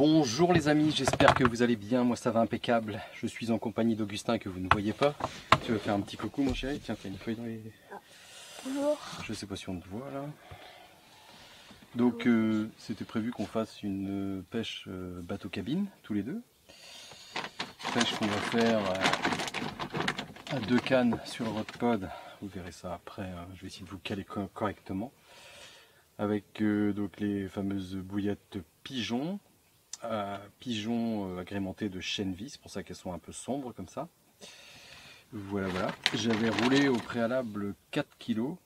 Bonjour les amis, j'espère que vous allez bien, moi ça va impeccable. Je suis en compagnie d'Augustin que vous ne voyez pas. Tu veux faire un petit coucou mon chéri? Tiens, t'as une feuille dans les... Bonjour. Je sais pas si on te voit là. Donc c'était prévu qu'on fasse une pêche bateau cabine, tous les deux. Pêche qu'on va faire à 2 cannes sur le rodpod. Vous verrez ça après, hein. Je vais essayer de vous caler correctement. Avec donc les fameuses bouillettes pigeons. Pigeons agrémentés de chêne vie, c'est pour ça qu'elles sont un peu sombres comme ça. Voilà, voilà. J'avais roulé au préalable 4 kg.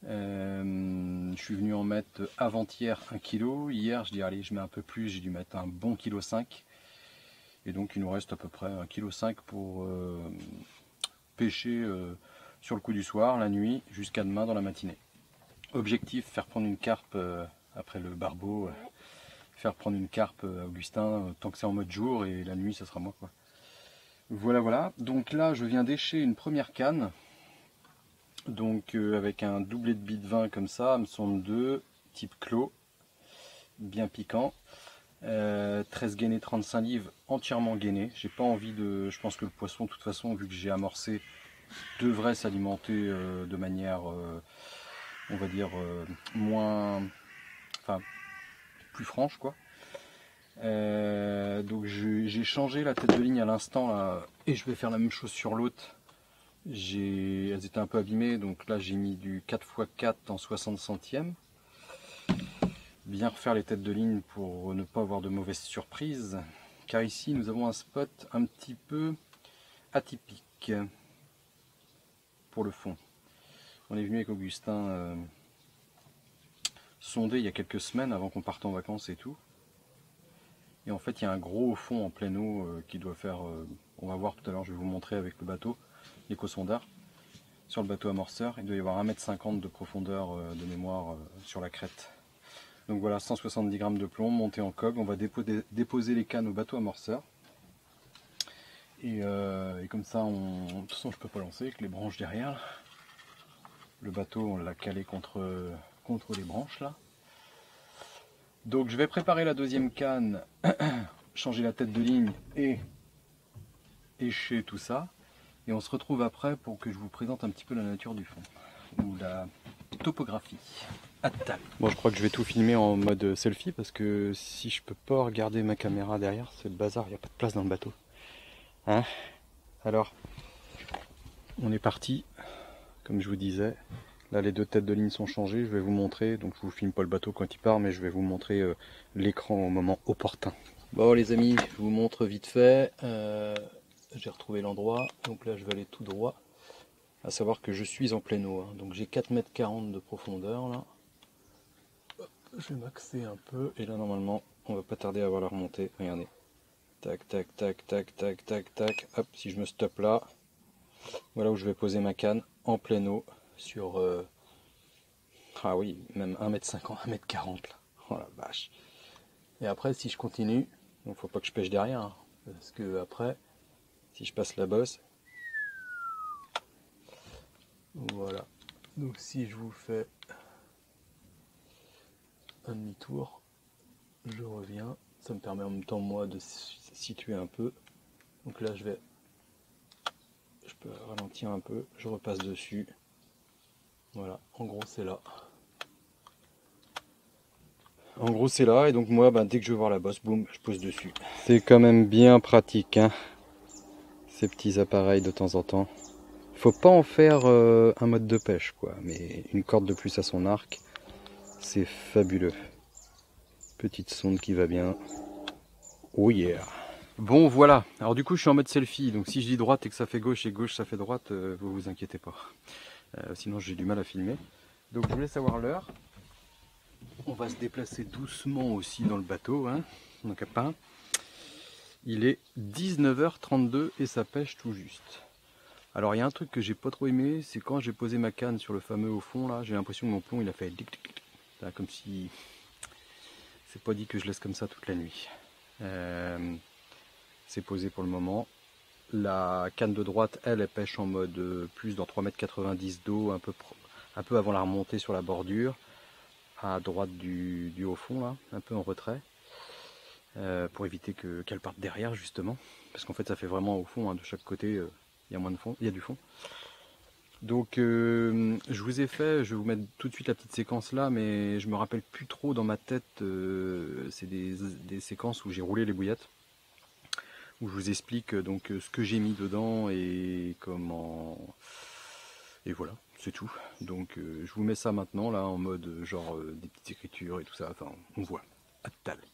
Je suis venu en mettre avant-hier 1 kg. Hier, je dis allez, je mets un peu plus, j'ai dû mettre un bon 1,5 kg. Et donc il nous reste à peu près 1,5 kg pour pêcher sur le coup du soir, la nuit, jusqu'à demain dans la matinée. Objectif, faire prendre une carpe après le barbeau. Faire prendre une carpe à Augustin tant que c'est en mode jour, et la nuit ça sera moi quoi. Voilà voilà, donc là je viens d'écher une première canne, donc avec un doublet de billes de vin comme ça, hameçon de 2, type clos, bien piquant, 13 gainés 35 livres, entièrement gainé. J'ai pas envie de, je pense que le poisson de toute façon, vu que j'ai amorcé, devrait s'alimenter de manière on va dire moins, enfin plus franche quoi. Donc j'ai changé la tête de ligne à l'instant et je vais faire la même chose sur l'autre. Elles étaient un peu abîmées, donc là j'ai mis du 4x4 en 60 centièmes. Bien refaire les têtes de ligne pour ne pas avoir de mauvaises surprises, car ici nous avons un spot un petit peu atypique pour le fond. On est venu avec Augustin sonder il y a quelques semaines avant qu'on parte en vacances et tout. Et en fait il y a un gros fond en pleine eau qui doit faire, on va voir tout à l'heure, je vais vous montrer avec le bateau, l'éco-sondeur. Sur le bateau amorceur, il doit y avoir 1,50 m de profondeur de mémoire sur la crête. Donc voilà, 170 g de plomb monté en coque, on va déposer les cannes au bateau amorceur. Et comme ça, de toute façon je peux pas lancer avec les branches derrière. Le bateau on l'a calé contre les branches là. Donc je vais préparer la deuxième canne, changer la tête de ligne et écher tout ça. Et on se retrouve après pour que je vous présente un petit peu la nature du fond, ou la topographie. À table. Bon, je crois que je vais tout filmer en mode selfie, parce que si je peux pas regarder ma caméra derrière, c'est le bazar, il n'y a pas de place dans le bateau. Hein? Alors, on est parti, comme je vous disais. Là, les deux têtes de ligne sont changées, je vais vous montrer. Donc je vous filme pas le bateau quand il part, mais je vais vous montrer l'écran au moment opportun. Bon les amis, je vous montre vite fait. J'ai retrouvé l'endroit, donc là je vais aller tout droit. À savoir que je suis en pleine eau, hein. Donc j'ai 4,40 m de profondeur là. Hop, je vais m'axer un peu, et là normalement on va pas tarder à voir la remontée. Regardez. Tac, tac, tac, tac, tac, tac, tac. Hop, si je me stoppe là, voilà où je vais poser ma canne en pleine eau sur ah oui, même 1,50 m, 1,40 m là. Oh la vache. Et après si je continue, donc faut pas que je pêche derrière, hein, parce que après si je passe la bosse, voilà. Donc si je vous fais un demi-tour, je reviens, ça me permet en même temps moi de situer un peu. Donc là je peux ralentir un peu, je repasse dessus. Voilà, en gros c'est là. En gros c'est là, et donc moi dès que je veux voir la bosse, boum, je pose dessus. C'est quand même bien pratique, hein, ces petits appareils de temps en temps. Faut pas en faire un mode de pêche quoi, mais une corde de plus à son arc, c'est fabuleux. Petite sonde qui va bien. Oh yeah. Bon voilà, alors du coup je suis en mode selfie, donc si je dis droite et que ça fait gauche et gauche ça fait droite, vous vous inquiétez pas. Sinon j'ai du mal à filmer. Donc je vous laisse savoir l'heure. On va se déplacer doucement aussi dans le bateau, hein, donc à pas. Il est 19h32 et ça pêche tout juste. Alors il y a un truc que j'ai pas trop aimé, c'est quand j'ai posé ma canne sur le fameux au fond là, j'ai l'impression que mon plomb il a fait là, comme si c'est pas dit que je laisse comme ça toute la nuit. C'est posé pour le moment. La canne de droite, elle pêche en mode plus dans 3,90 m d'eau, un peu avant la remontée sur la bordure, à droite du haut fond là, un peu en retrait. pour éviter qu'elle parte derrière justement, parce qu'en fait ça fait vraiment au fond, hein, de chaque côté il y a moins de fond, il y a du fond. Donc je vous ai fait, je vais vous mettre tout de suite la petite séquence là, mais je me rappelle plus trop dans ma tête, c'est des séquences où j'ai roulé les bouillettes, où je vous explique donc ce que j'ai mis dedans et comment... Et voilà, c'est tout. Donc je vous mets ça maintenant là en mode genre des petites écritures et tout ça, enfin on voit. À tout à l'heure.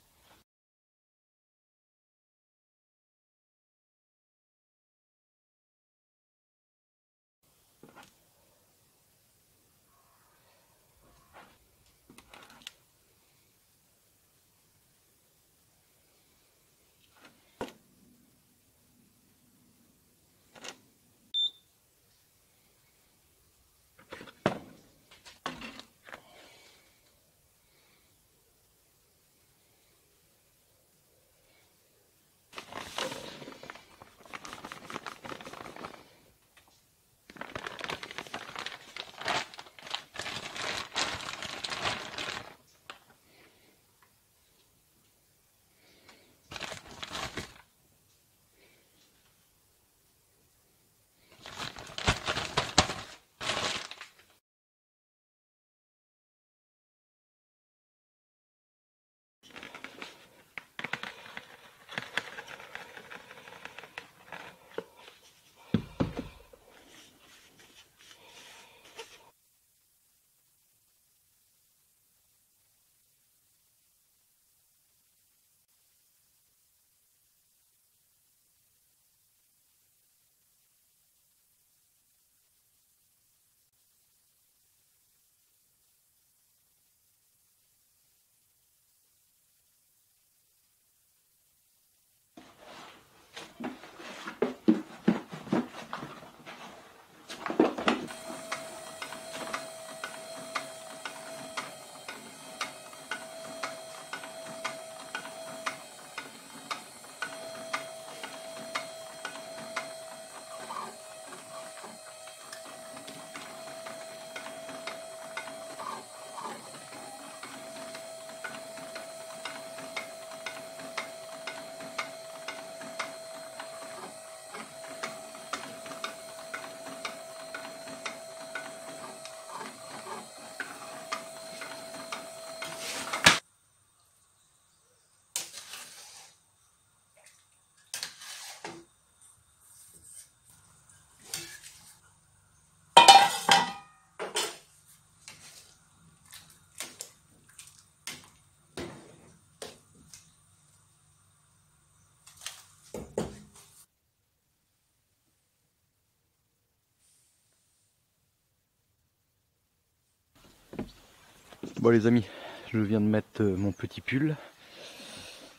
Bon les amis, je viens de mettre mon petit pull,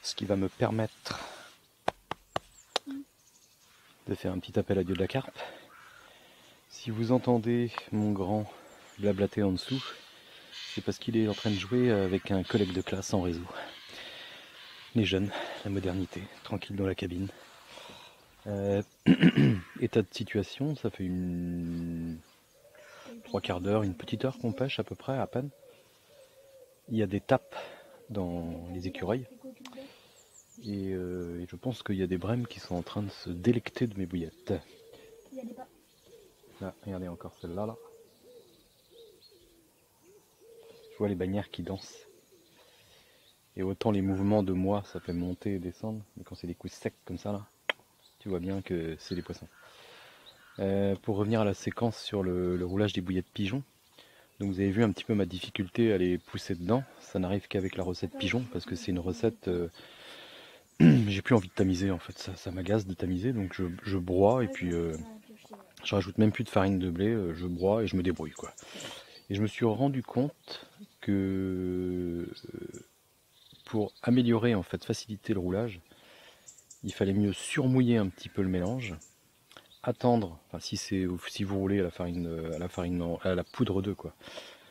ce qui va me permettre de faire un petit appel à Dieu de la carpe. Si vous entendez mon grand blablater en dessous, c'est parce qu'il est en train de jouer avec un collègue de classe en réseau. Les jeunes, la modernité, tranquille dans la cabine. État de situation, ça fait une 3/4 d'heure, une petite heure qu'on pêche à peu près, à peine. Il y a des tapes dans les écureuils. Et je pense qu'il y a des brèmes qui sont en train de se délecter de mes bouillettes. Là, regardez encore celle-là. Là. Je vois les bannières qui dansent. Et autant les mouvements de moi, ça fait monter et descendre. Mais quand c'est des coups secs comme ça, là, tu vois bien que c'est des poissons. Pour revenir à la séquence sur le roulage des bouillettes pigeons. Donc vous avez vu un petit peu ma difficulté à les pousser dedans. Ça n'arrive qu'avec la recette pigeon, parce que c'est une recette... j'ai plus envie de tamiser en fait, ça m'agace de tamiser, donc je broie et puis je rajoute même plus de farine de blé, je broie et je me débrouille quoi. Et je me suis rendu compte que pour améliorer en fait, faciliter le roulage, il fallait mieux surmouiller un petit peu le mélange, attendre, enfin si vous roulez à la poudre d'œuf quoi,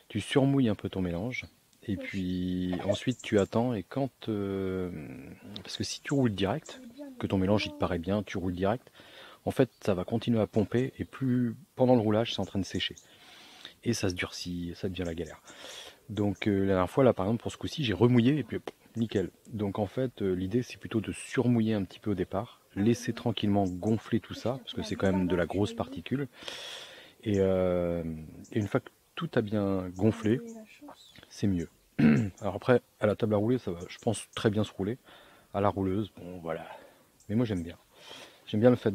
tu surmouilles un peu ton mélange. Et puis ensuite tu attends et quand... parce que si tu roules direct, que ton mélange il te paraît bien, tu roules direct, en fait ça va continuer à pomper et plus pendant le roulage c'est en train de sécher. Et ça se durcit, ça devient la galère. Donc la dernière fois là par exemple pour ce coup-ci j'ai remouillé et puis nickel. Donc en fait, l'idée c'est plutôt de surmouiller un petit peu au départ, laisser tranquillement gonfler tout ça, parce que c'est quand même de la grosse particule. Et une fois que tout a bien gonflé, c'est mieux. Alors après, à la table à rouler, ça va, je pense, très bien se rouler. À la rouleuse, bon voilà. Mais moi j'aime bien. J'aime bien le fait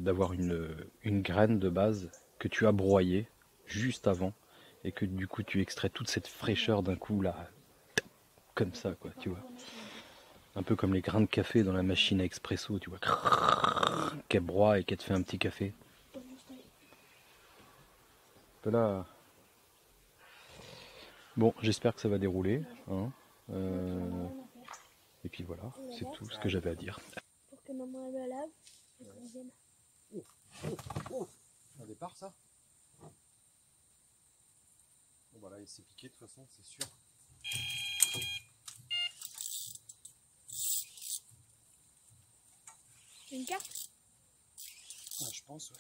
d'avoir une graine de base que tu as broyée juste avant et que du coup tu extrais toute cette fraîcheur d'un coup là, comme ça quoi, tu vois. Un peu comme les grains de café dans la machine à expresso, tu vois, qu'elle broie et qu'elle te fait un petit café. Voilà. Bon, j'espère que ça va dérouler. Hein. Et puis voilà, c'est tout ce que j'avais à dire. Pour que maman elle lave et qu'on vienne. Un départ ça. Bon bah là il s'est piqué de toute façon, c'est sûr. Une carte? Ouais, je pense, ouais.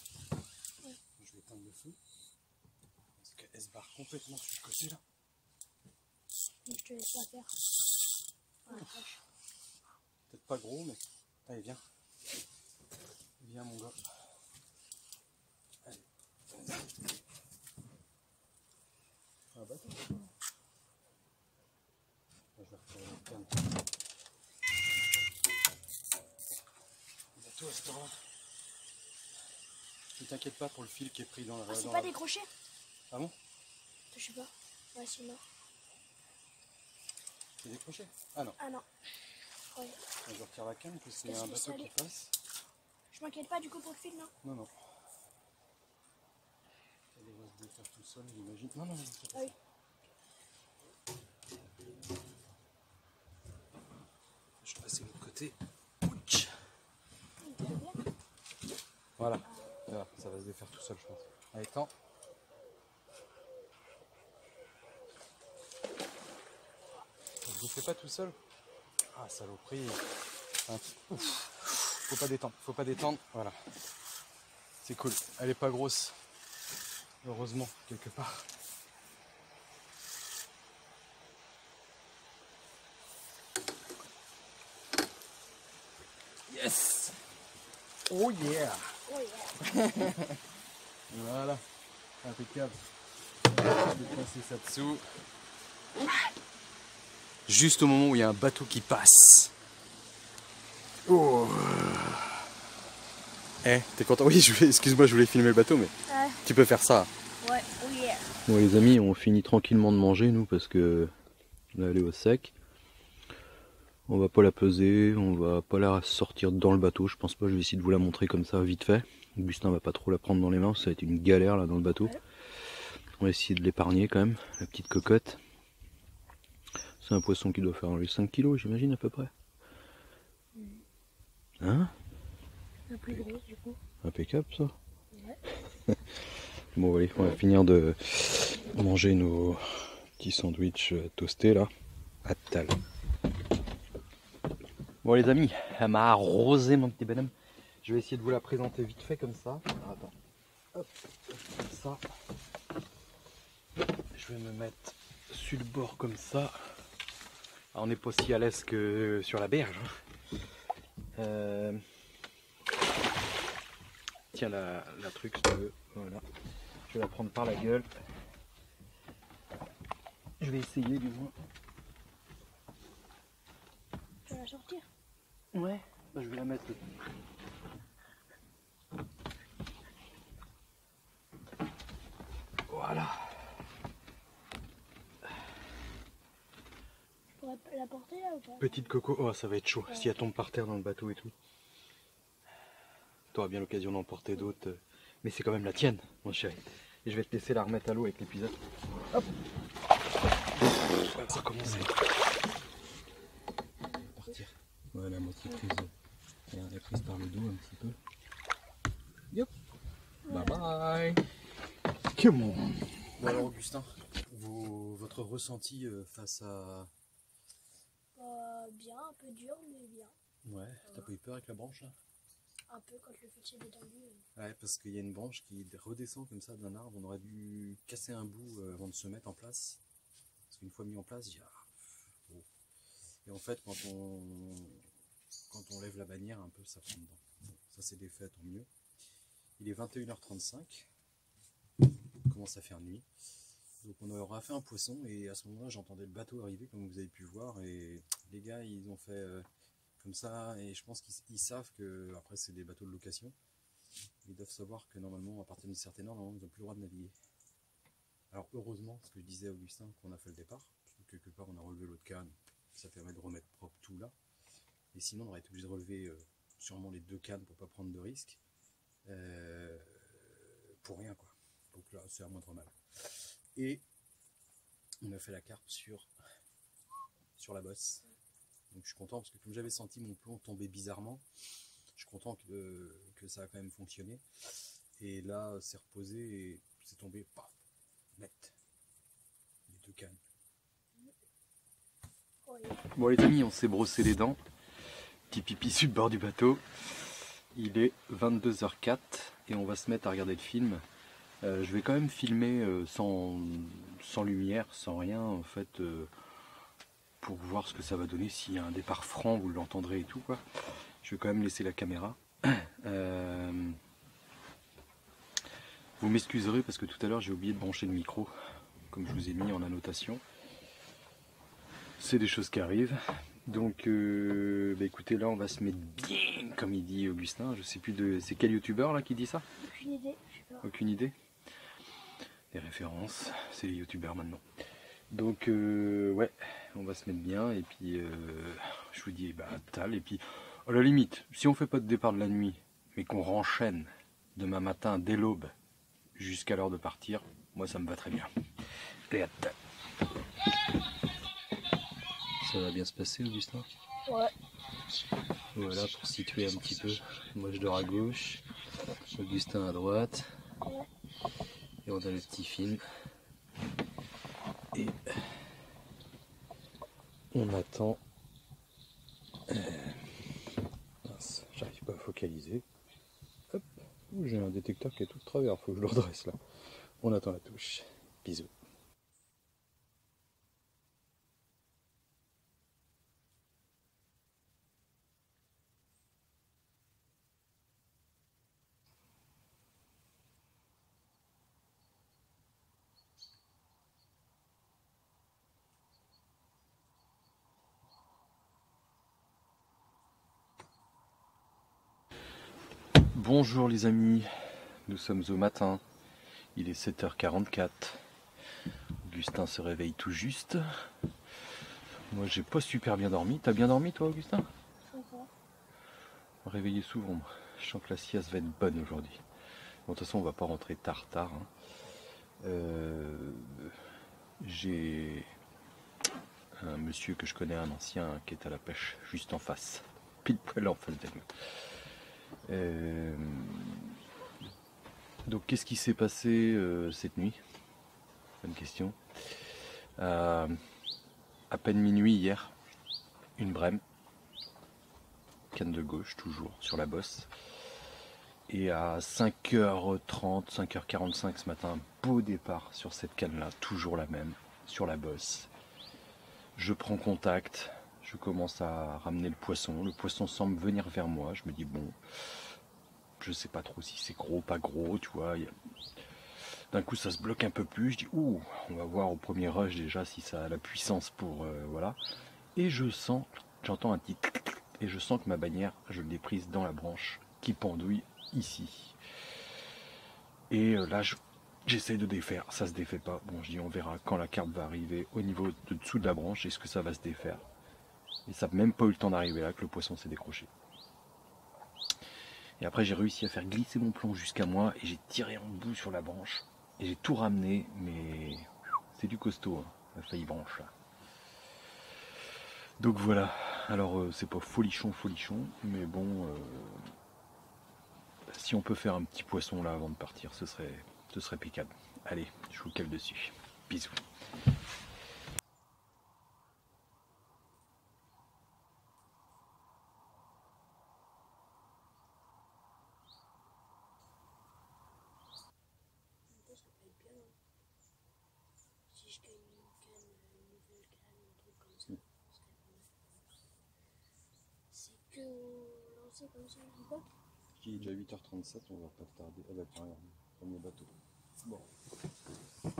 Je vais éteindre le feu. Parce qu'elle se barre complètement sur le côté là. Donc je te laisse la faire. Peut-être pas gros, mais. Allez, viens. Viens, mon gars. Allez. Ah bah, je vais retirer le canne. Bateau à ce temps-là. Ne t'inquiète pas pour le fil qui est pris dans la. Ah, c'est pas décroché? Ah bon? Je sais pas. Ouais, c'est mort. C'est décroché? Ah non. Ah non. Ouais. Je retire la canne parce qu'il y a un bateau qui passe. Je m'inquiète pas du coup pour le fil, non? Non, non. Ça devrait se défaire tout seul, j'imagine. Non, non, non, c'est pas Oui. ça. Je vais passer de l'autre côté. Ouch. Voilà. Voilà, ça va se défaire tout seul, je pense. Allez, tends. Je ne fais pas tout seul. Ah, saloperie. Faut pas détendre, faut pas détendre. Voilà. C'est cool. Elle est pas grosse. Heureusement, quelque part. Yes! Oh yeah! Oh yeah. Voilà. Impeccable. Je vais passer ça dessous. Juste au moment où il y a un bateau qui passe. Oh. Eh, t'es content? Oui, excuse-moi, je voulais filmer le bateau, mais tu peux faire ça. Ouais, oh yeah. Bon les amis, on finit tranquillement de manger nous parce que là elle est au sec. On va pas la peser, on va pas la sortir dans le bateau, je pense pas, je vais essayer de vous la montrer comme ça vite fait. Augustin va pas trop la prendre dans les mains, ça va être une galère là dans le bateau. On va essayer de l'épargner quand même, la petite cocotte. C'est un poisson qui doit faire les 5 kilos j'imagine à peu près. Hein? La plus grosse du coup. Impeccable ça. Ouais. Bon allez, on va finir de manger nos petits sandwichs toastés là. À tout à l'heure. Bon les amis, elle m'a arrosé mon petit bonhomme. Je vais essayer de vous la présenter vite fait comme ça. Alors, attends. Hop, comme ça. Je vais me mettre sur le bord comme ça. Alors, on n'est pas aussi à l'aise que sur la berge. Tiens la truc si tu veux. Voilà. Je vais la prendre par la gueule. Je vais essayer du moins. Tu vas la sortir? Ouais, bah, je vais la mettre. Voilà. Je pourrais la porter là ou pas? Petite coco, oh ça va être chaud si elle tombe par terre dans le bateau et tout. Tu auras bien l'occasion d'en porter d'autres. Mais c'est quand même la tienne, mon chéri. Et je vais te laisser la remettre à l'eau avec l'épisode. Hop. On va recommencer. Partir. Voilà, moitié prise. Elle est prise par le dos un petit peu. Yep. Bye bye. Come on. Bon alors Augustin, votre ressenti face à... Bien, un peu dur mais bien. Ouais, t'as pas eu peur avec la branche là? Un peu quand le fil s'est détendu. Ouais, parce qu'il y a une branche qui redescend comme ça d'un arbre. On aurait dû casser un bout avant de se mettre en place. Parce qu'une fois mis en place, j'ai dit, ah, bon. Et en fait, quand on lève la bannière un peu, ça prend dedans. Bon, ça c'est défait, tant mieux. Il est 21h35, il commence à faire nuit. Donc on aura fait un poisson et à ce moment-là j'entendais le bateau arriver comme vous avez pu voir et les gars ils ont fait comme ça et je pense qu'ils savent que après c'est des bateaux de location. Ils doivent savoir que normalement à partir d'une certaine heure normalement, ils n'ont plus le droit de naviguer. Alors heureusement, ce que je disais à Augustin, qu'on a fait le départ, parce que quelque part on a relevé l'autre canne, ça permet de remettre propre tout là. Et sinon on aurait été obligé de relever sûrement les deux cannes pour pas prendre de risques. Pour rien quoi. Donc là c'est à moindre mal. Et on a fait la carpe sur la bosse. Donc je suis content parce que comme j'avais senti mon plomb tomber bizarrement, je suis content que ça a quand même fonctionné. Et là c'est reposé et c'est tombé paf, net. Les deux cannes. Bon les amis, on s'est brossé les dents. Petit pipi sur le bord du bateau. Il est 22h04 et on va se mettre à regarder le film. Je vais quand même filmer sans lumière, sans rien en fait, pour voir ce que ça va donner. S'il y a un départ franc, vous l'entendrez et tout quoi. Je vais quand même laisser la caméra. Vous m'excuserez parce que tout à l'heure j'ai oublié de brancher le micro, comme je vous ai mis en annotation. C'est des choses qui arrivent. Donc bah écoutez, là on va se mettre bien, comme il dit Augustin. Je sais plus c'est quel youtubeur là qui dit ça? Aucune idée, je sais pas. Aucune idée. Les références, c'est les youtubeurs maintenant. Donc ouais, on va se mettre bien et puis je vous dis bah tal et puis à la limite, si on fait pas de départ de la nuit, mais qu'on renchaîne demain matin dès l'aube jusqu'à l'heure de partir, moi ça me va très bien. Théâtre. Ça va bien se passer Augustin? Ouais. Voilà pour situer un petit peu. Moi je dors à gauche, Augustin à droite. Ouais. Et on a le petit film. Et on attend. Mince, j'arrive pas à focaliser. Hop, j'ai un détecteur qui est tout de travers, faut que je le redresse là. On attend la touche. Bisous. Bonjour les amis, nous sommes au matin, il est 7h44, Augustin se réveille tout juste. Moi j'ai pas super bien dormi, t'as bien dormi toi Augustin? Sympa. Réveillé souvent, moi. Je sens que la sieste va être bonne aujourd'hui. Bon, de toute façon on va pas rentrer tard. Hein. J'ai un monsieur que je connais, un ancien qui est à la pêche juste en face, pile poil en face de nous. Donc qu'est-ce qui s'est passé cette nuit? Bonne question. À peine minuit hier, une brème, canne de gauche toujours sur la bosse. Et à 5h30, 5h45 ce matin, beau départ sur cette canne là, toujours la même, sur la bosse. Je prends contact, je commence à ramener le poisson semble venir vers moi, je me dis bon, je sais pas trop si c'est gros, pas gros, tu vois. D'un coup ça se bloque un peu plus, je dis ouh, on va voir au premier rush déjà si ça a la puissance pour, voilà. Et je sens, j'entends un petit et je sens que ma bannière, je l'ai prise dans la branche qui pendouille ici. Et là j'essaye de défaire, ça se défait pas. Bon, je dis on verra quand la carpe va arriver au niveau de dessous de la branche, est-ce que ça va se défaire. Et ça n'a même pas eu le temps d'arriver là que le poisson s'est décroché. Et après j'ai réussi à faire glisser mon plomb jusqu'à moi et j'ai tiré en bout sur la branche. Et j'ai tout ramené, mais c'est du costaud, hein. Il a failli branche là. Donc voilà, alors c'est pas folichon, mais bon, si on peut faire un petit poisson là avant de partir, ce serait impeccable. Allez, je vous cale dessus. Bisous. Ça peut être bien. Si je gagne une canne, une nouvelle canne, un truc comme ça, ce serait pas mal. passer comme ça, je dis pas. Il est déjà 8h37, on va pas tarder. Ah bah tiens, regarde, premier bateau. Bon. Je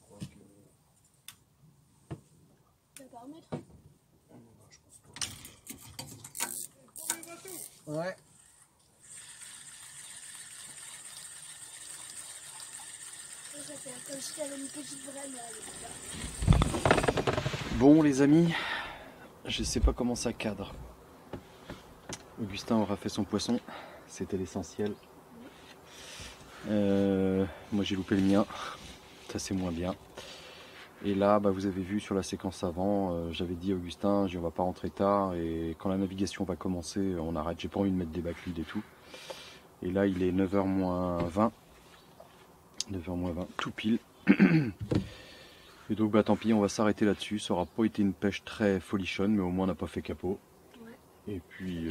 crois que... Tu vas pas remettre? Ah non, bah, je pense pas. Ouais. Ça fait comme si t'avais une petite vraie là. Bon les amis, je sais pas comment ça cadre. Augustin aura fait son poisson, c'était l'essentiel. Moi j'ai loupé le mien, ça c'est moins bien. Et là bah, vous avez vu sur la séquence avant, j'avais dit à Augustin, on va pas rentrer tard et quand la navigation va commencer on arrête, j'ai pas envie de mettre des backleads et tout. Et là il est 9h moins 20, 9h moins 20, tout pile. Et donc bah tant pis, on va s'arrêter là-dessus, ça aura pas été une pêche très folichonne mais au moins on n'a pas fait capot. Ouais. Et puis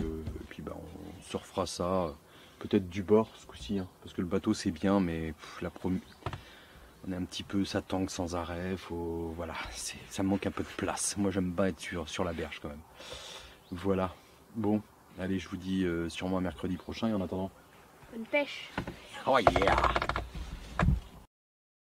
bah, on se refera ça, peut-être du bord ce coup-ci, hein, parce que le bateau c'est bien, mais on est un petit peu, ça tangue sans arrêt, voilà, ça me manque un peu de place. Moi j'aime bien être sur la berge quand même. Voilà, bon, allez je vous dis sûrement à mercredi prochain et en attendant... Bonne pêche. Oh yeah!